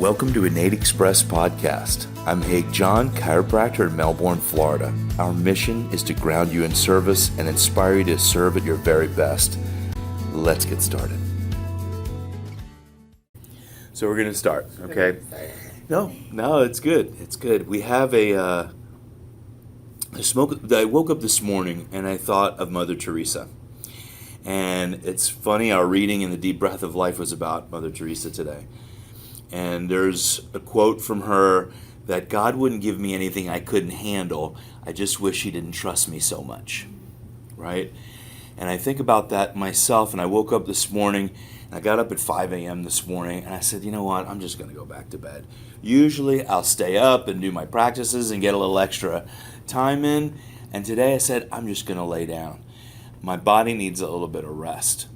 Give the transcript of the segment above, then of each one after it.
Welcome to Innate Express Podcast. I'm Haig John, chiropractor in Melbourne, Florida. Our mission is to ground you in service and inspire you to serve at your very best. Let's get started. So we're going to start, okay? No, it's good. It's good. We have I woke up this morning and I thought of Mother Teresa. And it's funny, our reading in the Deep Breath of Life was about Mother Teresa today. And there's a quote from her that God wouldn't give me anything I couldn't handle. I just wish he didn't trust me so much, right? And I think about that myself, and I woke up this morning, and I got up at 5 a.m. this morning, and I said, you know what, I'm just going to go back to bed. Usually I'll stay up and do my practices and get a little extra time in, and today I said, I'm just going to lay down. My body needs a little bit of rest.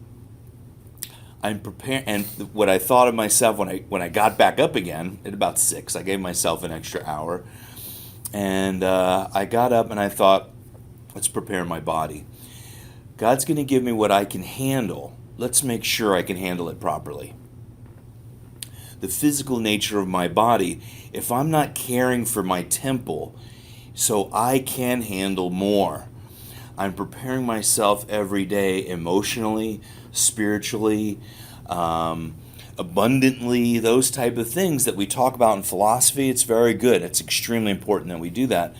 I'm prepared, and what I thought of myself when I got back up again at about 6, I gave myself an extra hour, and I got up and I thought, let's prepare my body. God's going to give me what I can handle. Let's make sure I can handle it properly. The physical nature of my body, if I'm not caring for my temple, so I can handle more. I'm preparing myself every day emotionally, spiritually, abundantly, those type of things that we talk about in philosophy. It's very good. It's extremely important that we do that.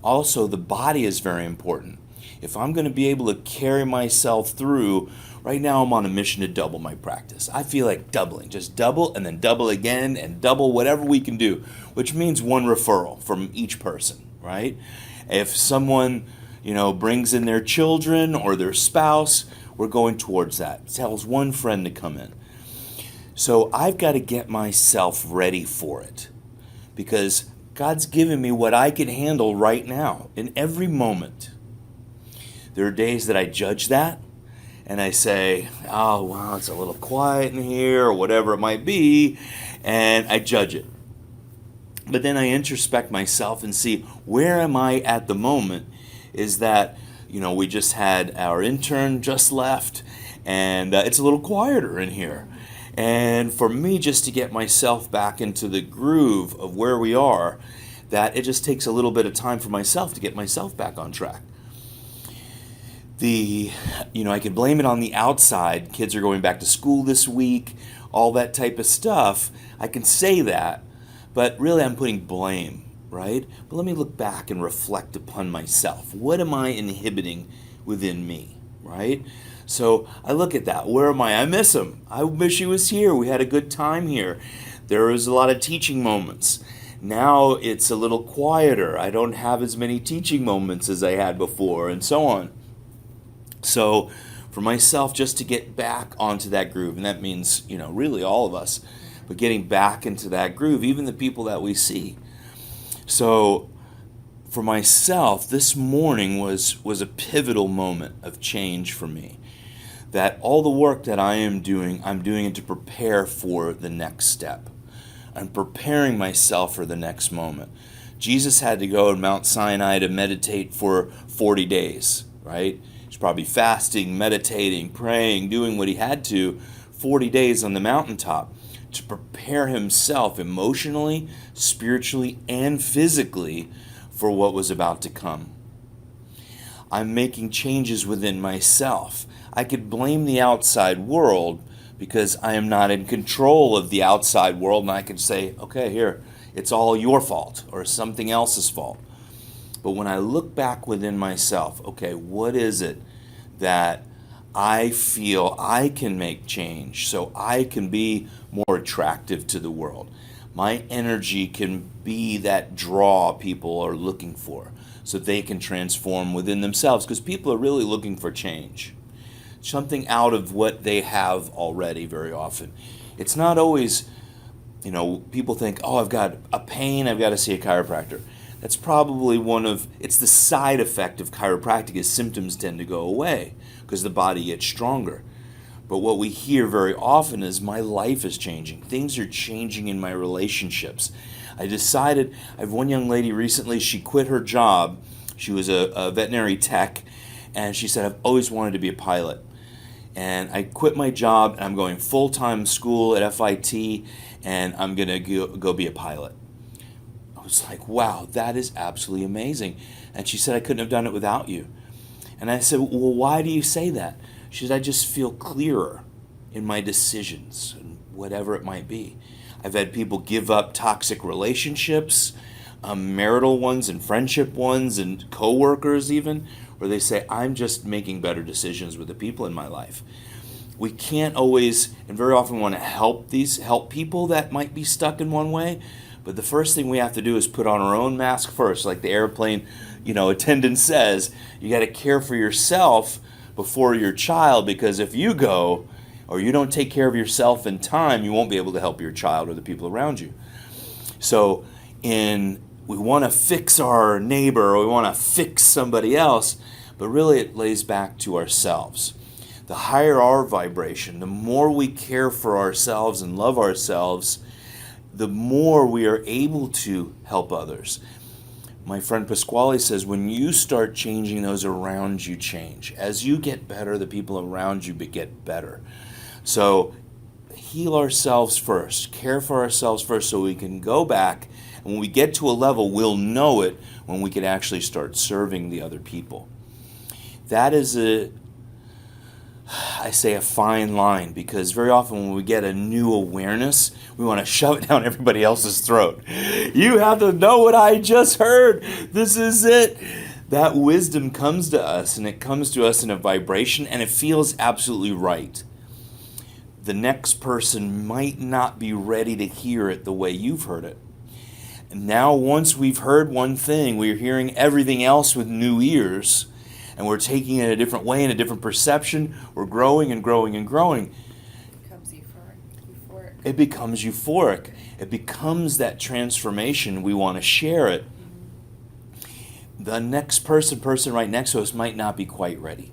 Also, the body is very important. If I'm going to be able to carry myself through, right now I'm on a mission to double my practice. I feel like doubling, just double and then double again and double whatever we can do, which means one referral from each person, right? If someone brings in their children or their spouse, we're going towards that. Tells one friend to come in. So I've got to get myself ready for it because God's given me what I can handle right now in every moment. There are days that I judge that and I say, oh, wow, it's a little quiet in here or whatever it might be, and I judge it. But then I introspect myself and see where am I at the moment. Is that, we just had our intern just left, and it's a little quieter in here. And for me, just to get myself back into the groove of where we are, that it just takes a little bit of time for myself to get myself back on track. I could blame it on the outside. Kids are going back to school this week, all that type of stuff. I can say that, but really I'm putting blame. Right? But let me look back and reflect upon myself. What am I inhibiting within me? Right? So I look at that. Where am I? I miss him. I wish he was here. We had a good time here. There was a lot of teaching moments. Now it's a little quieter. I don't have as many teaching moments as I had before, and so on. So for myself, just to get back onto that groove, and that means, really all of us, but getting back into that groove, even the people that we see. So for myself, this morning was a pivotal moment of change for me. That all the work that I'm doing it to prepare for the next step. I'm preparing myself for the next moment. Jesus had to go to Mount Sinai to meditate for 40 days, right? He's probably fasting, meditating, praying, doing what he had to 40 days on the mountaintop to prepare himself emotionally, spiritually, and physically for what was about to come. I'm making changes within myself. I could blame the outside world because I am not in control of the outside world, and I could say, okay, here, it's all your fault or something else's fault. But when I look back within myself, okay, what is it that I feel I can make change so I can be more attractive to the world? My energy can be that draw people are looking for so they can transform within themselves, because people are really looking for change. Something out of what they have already very often. It's not always, people think, oh, I've got a pain, I've got to see a chiropractor. That's probably it's the side effect of chiropractic is symptoms tend to go away because the body gets stronger. But what we hear very often is my life is changing. Things are changing in my relationships. I have one young lady recently, she quit her job. She was a veterinary tech, and she said, I've always wanted to be a pilot. and I quit my job and I'm going full-time school at FIT, and I'm going to go be a pilot. I was like, wow, that is absolutely amazing. And she said, I couldn't have done it without you. And I said, well, why do you say that? She said, I just feel clearer in my decisions, whatever it might be. I've had people give up toxic relationships, marital ones and friendship ones and coworkers even, where they say, I'm just making better decisions with the people in my life. We can't always, and very often want to help people that might be stuck in one way, but the first thing we have to do is put on our own mask first, like the airplane, attendant says. You got to care for yourself before your child, because if you go or you don't take care of yourself in time, you won't be able to help your child or the people around you. So we want to fix our neighbor, or we want to fix somebody else, but really it lays back to ourselves. The higher our vibration, the more we care for ourselves and love ourselves, the more we are able to help others. My friend Pasquale says, when you start changing, those around you change. As you get better, the people around you get better. So heal ourselves first, care for ourselves first, so we can go back. And when we get to a level, we'll know it when we can actually start serving the other people. That is a fine line, because very often when we get a new awareness, we want to shove it down everybody else's throat. You have to know what I just heard. This is it. That wisdom comes to us, and it comes to us in a vibration, and it feels absolutely right. The next person might not be ready to hear it the way you've heard it. And now, once we've heard one thing, we're hearing everything else with new ears, and we're taking it a different way, in a different perception. We're growing and growing and growing. It becomes euphoric. It becomes euphoric. It becomes that transformation. We want to share it. Mm-hmm. The next person right next to us might not be quite ready.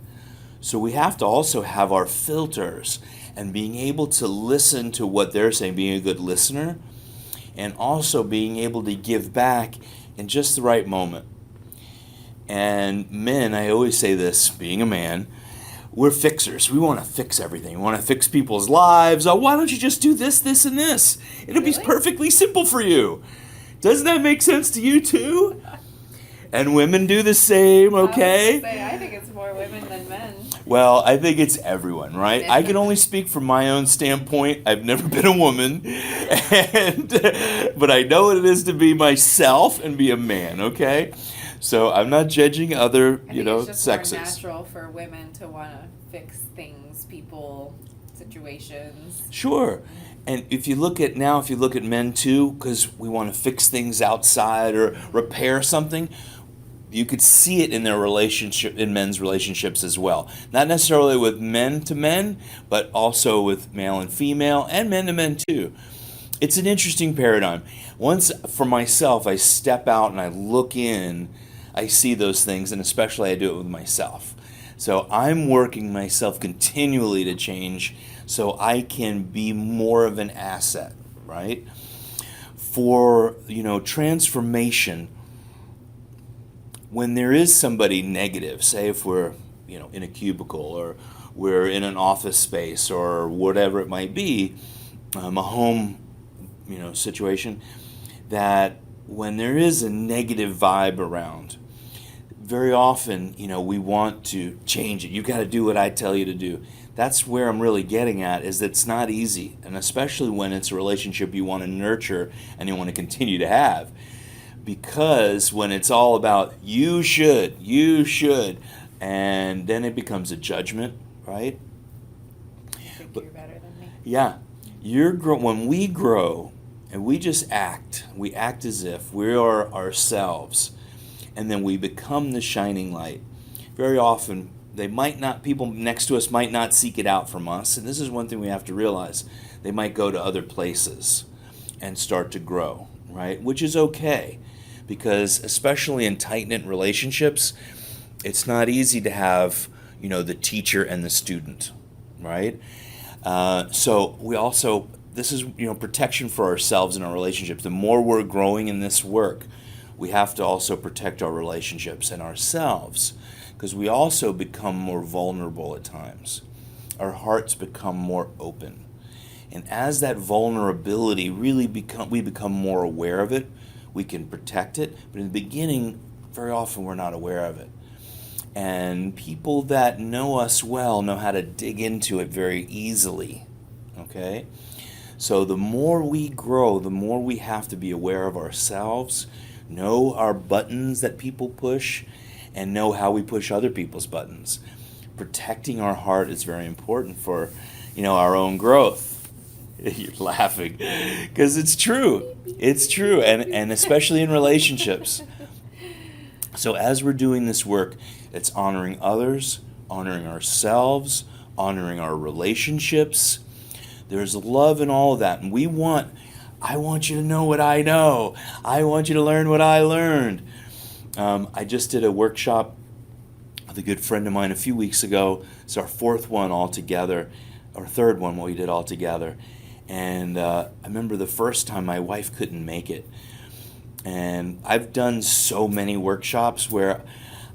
So we have to also have our filters, and being able to listen to what they're saying, being a good listener, and also being able to give back in just the right moment. And men, I always say this, being a man, we're fixers. We want to fix everything. We want to fix people's lives. Oh, why don't you just do this, this, and this? It'll be perfectly simple for you. Doesn't that make sense to you too? And women do the same, okay? I think it's more women than men. Well, I think it's everyone, right? I can only speak from my own standpoint. I've never been a woman, but I know what it is to be myself and be a man, okay? So I'm not judging other, it's just sexes. more natural for women to want to fix things, people, situations. Sure. And if you look at men too, because we want to fix things outside or repair something, you could see it in in men's relationships as well. Not necessarily with men to men, but also with male and female, and men to men too. It's an interesting paradigm. Once, for myself, I step out and I look in, I see those things, and especially I do it with myself. So I'm working myself continually to change so I can be more of an asset, right? For, transformation, when there is somebody negative, say if we're, in a cubicle, or we're in an office space, or whatever it might be, a home, situation, that when there is a negative vibe around, very often, we want to change it. You got to do what I tell you to do. That's where I'm really getting at, is that it's not easy, and especially when it's a relationship you want to nurture and you want to continue to have. Because when it's all about you should, and then it becomes a judgment, right? I think you're better than me. Yeah. When we grow and we just act, we act as if we are ourselves, and then we become the shining light. Very often, people next to us might not seek it out from us, and this is one thing we have to realize. They might go to other places and start to grow, right? Which is okay, because especially in tight-knit relationships, it's not easy to have, the teacher and the student, right? So we also, this is, protection for ourselves in our relationships. The more we're growing in this work, we have to also protect our relationships and ourselves, because we also become more vulnerable at times. our hearts become more open. And as that vulnerability really we become more aware of it, we can protect it. But in the beginning, very often we're not aware of it. And people that know us well know how to dig into it very easily. Okay? So the more we grow, the more we have to be aware of ourselves, know our buttons that people push, and know how we push other people's buttons. Protecting our heart is very important for, our own growth. You're laughing because it's true. It's true, and especially in relationships. So as we're doing this work, it's honoring others, honoring ourselves, honoring our relationships. There's love in all of that, and I want you to know what I know. I want you to learn what I learned. I just did a workshop with a good friend of mine a few weeks ago. It's our fourth one all together, or third one we did all together. And I remember the first time my wife couldn't make it. And I've done so many workshops where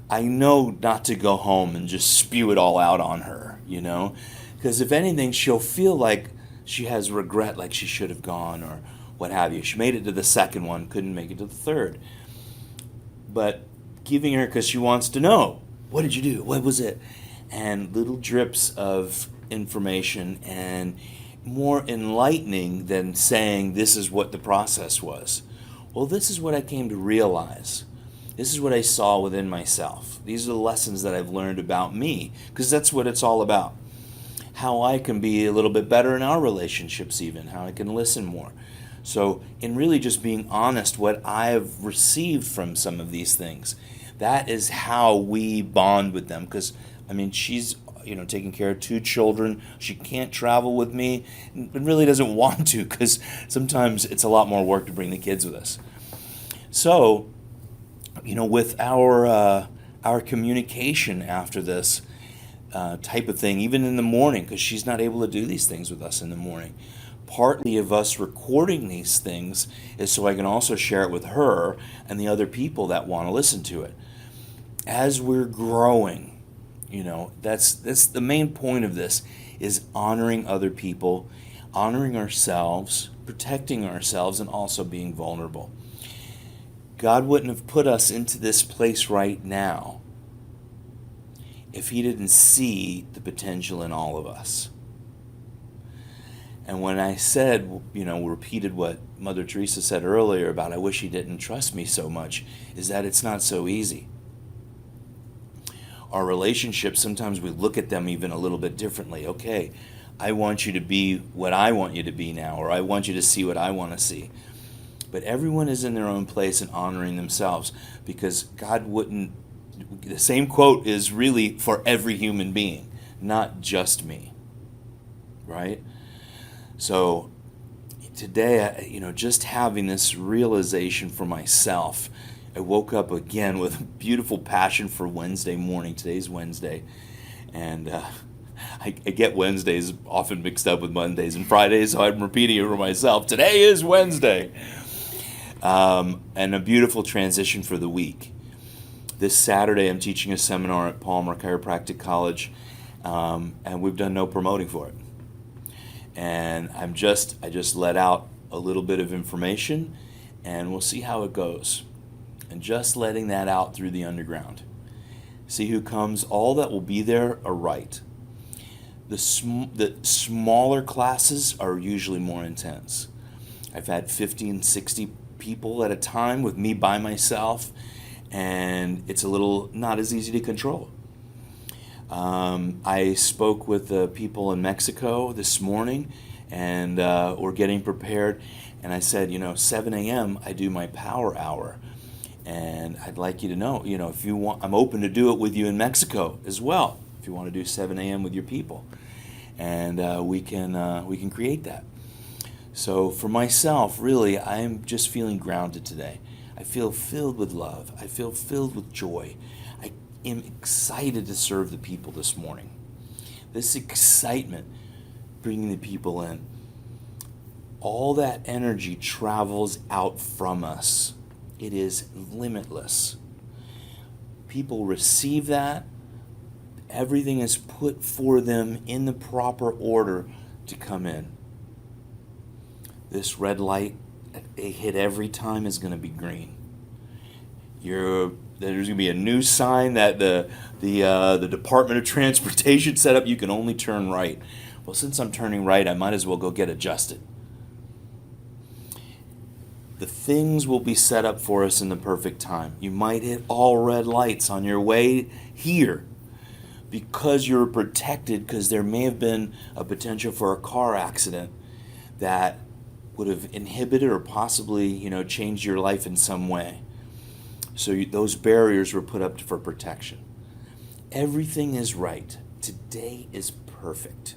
I know not to go home and just spew it all out on her, Because if anything, she'll feel like she has regret, like she should have gone or what have you. She made it to the second one, couldn't make it to the third. But giving her, because she wants to know, what did you do? What was it? And little drips of information, and more enlightening than saying this is what the process was. Well, this is what I came to realize. This is what I saw within myself. These are the lessons that I've learned about me, because that's what it's all about. How I can be a little bit better in our relationships even, how I can listen more. So in really just being honest, what I have received from some of these things, that is how we bond with them. Because, she's taking care of 2 children. She can't travel with me and really doesn't want to, because sometimes it's a lot more work to bring the kids with us. So, with our communication after this type of thing, even in the morning, because she's not able to do these things with us in the morning, partly of us recording these things is so I can also share it with her and the other people that want to listen to it. As we're growing, that's the main point of this, is honoring other people, honoring ourselves, protecting ourselves, and also being vulnerable. God wouldn't have put us into this place right now if he didn't see the potential in all of us. And when I said, repeated what Mother Teresa said earlier about I wish he didn't trust me so much, is that it's not so easy. Our relationships, sometimes we look at them even a little bit differently. Okay, I want you to be what I want you to be now, or I want you to see what I want to see. But everyone is in their own place and honoring themselves, because God wouldn't, the same quote is really for every human being, not just me, right? So today, just having this realization for myself, I woke up again with a beautiful passion for Wednesday morning. Today's Wednesday, and I get Wednesdays often mixed up with Mondays and Fridays, so I'm repeating it for myself. Today is Wednesday. And a beautiful transition for the week. This Saturday, I'm teaching a seminar at Palmer Chiropractic College, and we've done no promoting for it. And I just let out a little bit of information, and we'll see how it goes. And just letting that out through the underground. See who comes. All that will be there are right. The smaller classes are usually more intense. I've had 50 and 60 people at a time with me by myself, and it's a little not as easy to control. I spoke with the people in Mexico this morning, and we're getting prepared, and I said, 7 a.m. I do my power hour, and I'd like you to know, if you want, I'm open to do it with you in Mexico as well, if you want to do 7 a.m. with your people, and we can create that. So for myself, really, I'm just feeling grounded today. I feel filled with love. I feel filled with joy. I am excited to serve the people this morning. This excitement, bringing the people in, all that energy travels out from us. It is limitless. People receive that, Everything is put for them in the proper order to come in. This red light, a hit every time, is going to be green. There's going to be a new sign that the Department of Transportation set up. You can only turn right. Well, since I'm turning right, I might as well go get adjusted. The things will be set up for us in the perfect time. You might hit all red lights on your way here because you're protected, because there may have been a potential for a car accident that would have inhibited or possibly, changed your life in some way. So those barriers were put up for protection. Everything is right. Today is perfect.